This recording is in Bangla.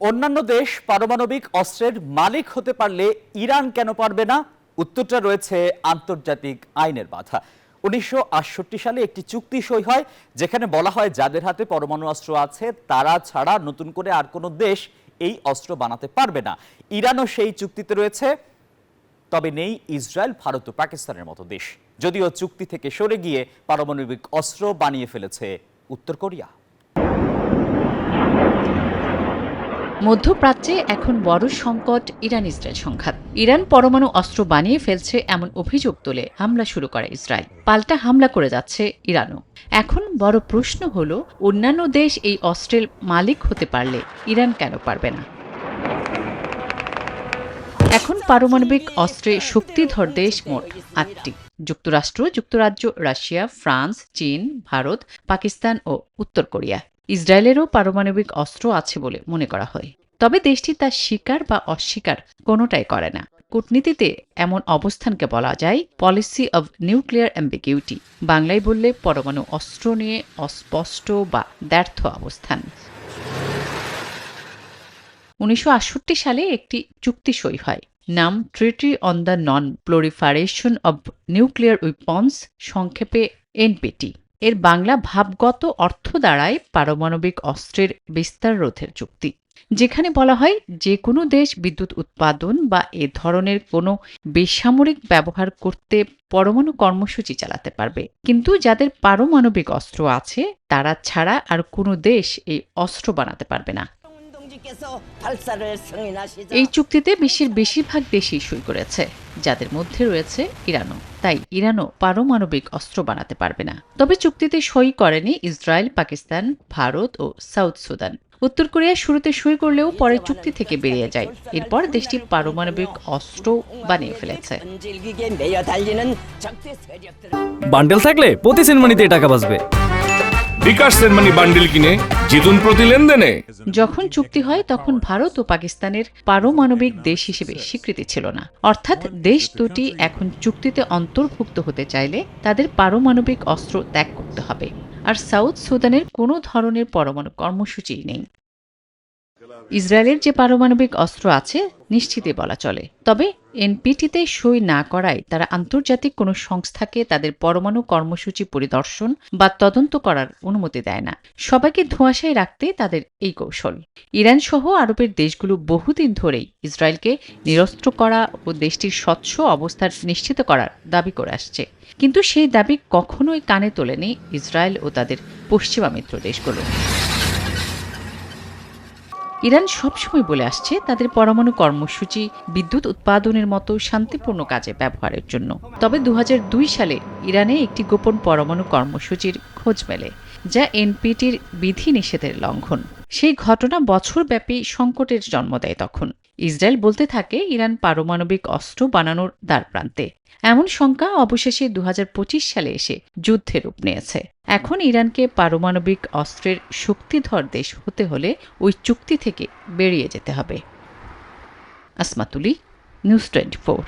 অন্যান্য দেশ পারমাণবিক অস্ত্রের মালিক হতে পারলে ইরান কেন পারবে না? উত্তরটা রয়েছে আন্তর্জাতিক আইনের বাধা। 1968 সালে একটি চুক্তি সই হয়, যেখানে বলা হয় যাদের হাতে পরমাণু অস্ত্র আছে তারা ছাড়া নতুন করে আর কোনো দেশ এই অস্ত্র বানাতে পারবে না। ইরানও সেই চুক্তিতে রয়েছে, তবে নেই ইসরায়েল, ভারত ও পাকিস্তানের মতো দেশ। যদিও চুক্তি থেকে সরে গিয়ে পারমাণবিক অস্ত্র বানিয়ে ফেলেছে উত্তর কোরিয়া। মধ্যপ্রাচ্যে এখন বড় সংকট ইরান ইসরায়েল সংঘাত। ইরান পরমাণু অস্ত্র বানিয়ে ফেলছে এমন অভিযোগ তুলে হামলা শুরু করে ইসরায়েল। পাল্টা হামলা করে যাচ্ছে ইরানও। এখন বড় প্রশ্ন হলো, অন্যান্য দেশ এই অস্ত্রের মালিক হতে পারলে ইরান কেন পারবে না? এখন পারমাণবিক অস্ত্রে শক্তিধর দেশ মোট ৮টি। যুক্তরাষ্ট্র, যুক্তরাজ্য, রাশিয়া, ফ্রান্স, চীন, ভারত, পাকিস্তান ও উত্তর কোরিয়া। ইসরায়েলেরও পারমাণবিক অস্ত্র আছে বলে মনে করা হয়, তবে দেশটি তা স্বীকার বা অস্বীকার কোনোটাই করে না। কূটনীতিতে এমন অবস্থানকে বলা যায় পলিসি অব নিউক্লিয়ার অ্যাম্বিগিউটি, বাংলায় বললে পরমাণু অস্ত্র নিয়ে অস্পষ্ট বা ব্যর্থ অবস্থান। 1968 সালে একটি চুক্তি সই হয়, নাম ট্রিটি on the non proliferation of nuclear weapons, সংক্ষেপে এনপিটি। এর বাংলা ভাবগত অর্থ দাঁড়ায় পারমাণবিক অস্ত্রের বিস্তার রোধের চুক্তি, যেখানে বলা হয় যে কোনো দেশ বিদ্যুৎ উৎপাদন বা এ ধরনের কোনো বেসামরিক ব্যবহার করতে পরমাণু কর্মসূচি চালাতে পারবে, কিন্তু যাদের পারমাণবিক অস্ত্র আছে তারা ছাড়া আর কোনো দেশ এই অস্ত্র বানাতে পারবে না। এই চুক্তিতে বিশ্বের বেশিরভাগ দেশই সই করেছে, যাদের মধ্যে রয়েছে ইরানও। তাই ইরানও পারমাণবিক অস্ত্র বানাতে পারবে না। তবে চুক্তিতে সই করেনি ইসরায়েল, পাকিস্তান, ভারত ও সাউথ সুদান। উত্তর কোরিয়া শুরুতে সই করলেও পরে চুক্তি থেকে বেরিয়ে যায়। এরপর দেশটি পারমাণবিক অস্ত্র বানিয়ে ফেলেছে। বান্ডেল থাকলে প্রতি সেনমানিতে টাকা বাঁচবে। বিকাশ সেনমানি বান্ডেল কিনে জিতুন প্রতি লেনদেনে। যখন চুক্তি হয় তখন ভারত ও পাকিস্তানের পারমাণবিক দেশ হিসেবে স্বীকৃতি ছিল না। অর্থাৎ দেশ দুটি এখন চুক্তিতে অন্তর্ভুক্ত হতে চাইলে তাদের পারমাণবিক অস্ত্র ত্যাগ করতে হবে। আর সাউথ সুদানের কোনো ধরনের পরমাণু কর্মসূচি নেই। ইসরায়েলের যে পারমাণবিক অস্ত্র আছে নিশ্চিতই বলা চলে, তবে এনপিটিতে সই না করায় তারা আন্তর্জাতিক কোনো সংস্থাকে তাদের পরমাণু কর্মসূচি পরিদর্শন বা তদন্ত করার অনুমতি দেয় না। সবাইকে ধোঁয়াশায় রাখতে তাদের এই কৌশল। ইরান সহ আরবের দেশগুলো বহুদিন ধরেই ইসরায়েলকে নিরস্ত্র করা ও দেশটির স্বচ্ছ অবস্থান নিশ্চিত করার দাবি করে আসছে, কিন্তু সেই দাবি কখনোই কানে তোলেনি ইসরায়েল ও তাদের পশ্চিমা মিত্র দেশগুলো। ইরান সবসময় বলে আসছে তাদের পরমাণু কর্মসূচি বিদ্যুৎ উৎপাদনের মতো শান্তিপূর্ণ কাজে ব্যবহারের জন্য। তবে 2002 সালে ইরানে একটি গোপন পরমাণু কর্মসূচির খোঁজ মেলে, যা এনপিটির বিধিনিষেধের লঙ্ঘন। সেই ঘটনা বছরব্যাপী সংকটের জন্ম দেয়। তখন ইসরায়েল বলতে থাকে ইরান পারমাণবিক অস্ত্র বানানোর দ্বারপ্রান্তে। এমন শঙ্কা অবশেষে 2025 সালে এসে যুদ্ধে রূপ নিয়েছে। এখন ইরানকে পারমাণবিক অস্ত্রের শক্তিধর দেশ হতে হলে ওই চুক্তি থেকে বেরিয়ে যেতে হবে। আসমাতুলি, নিউজ 24।